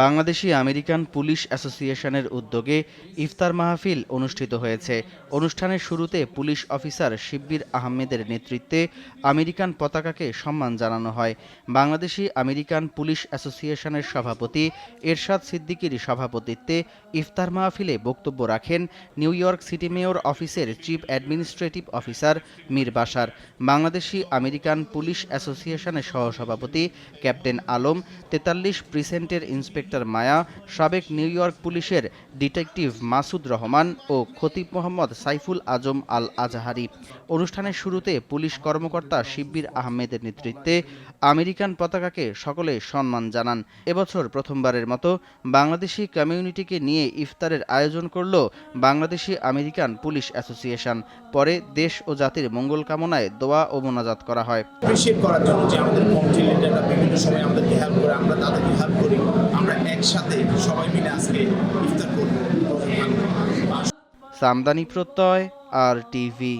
Bangladeshi American police অ্যাসোসিয়েশনের উদ্যোগে ইফতার মাহফিল অনুষ্ঠিত হয়েছে। অনুষ্ঠানের শুরুতে পুলিশ অফিসার শিব্বির আহমেদের নেতৃত্বে আমেরিকান পতাকাকে সম্মান জানানো হয়। বাংলাদেশি আমেরিকান পুলিশ অ্যাসোসিয়েশনের সভাপতি এরশাদ সিদ্দিকীর সভাপতিত্বে ইফতার মাহফিলে বক্তব্য রাখেন নিউ ইয়র্ক সিটি মেয়র অফিসের chief administrative officer Mir Bashar, Bangladeshi American police অ্যাসোসিয়েশনের সহসভাপতি ক্যাপ্টেন আলম, ৪৩ প্রিসেন্টের ইন্সপেক্টর মায়া, সাবেক নিউ ইয়র্ক পুলিশের ডিটেকটিভ মাসুদ রহমান ও খতিব মোহাম্মদ সাইফুল আজম আল আজহারি। অনুষ্ঠানের শুরুতে পুলিশ কর্মকর্তা শিব্বির আহমেদের নেতৃত্বে আমেরিকান পতাকাকে সকলে সম্মান জানান। এবছর প্রথমবারের মতো বাংলাদেশি কমিউনিটিকে নিয়ে ইফতারের আয়োজন করল বাংলাদেশি আমেরিকান পুলিশ অ্যাসোসিয়েশন। পরে দেশ ও জাতির মঙ্গল কামনায় দোয়া ও মোনাজাত করা হয়। অ্যাপ্রিশিয়েট করার জন্য যে আমাদের কমিউনিটি লিডাররা বিভিন্ন সময় আমাদেরকে হেল্প করে, আমরা তাদেরকে হেল্প করি, আমরা একসাথে সবাই মিলে আজকে ইফতার করব। সামদানি প্রত্যয়, আর টিভি।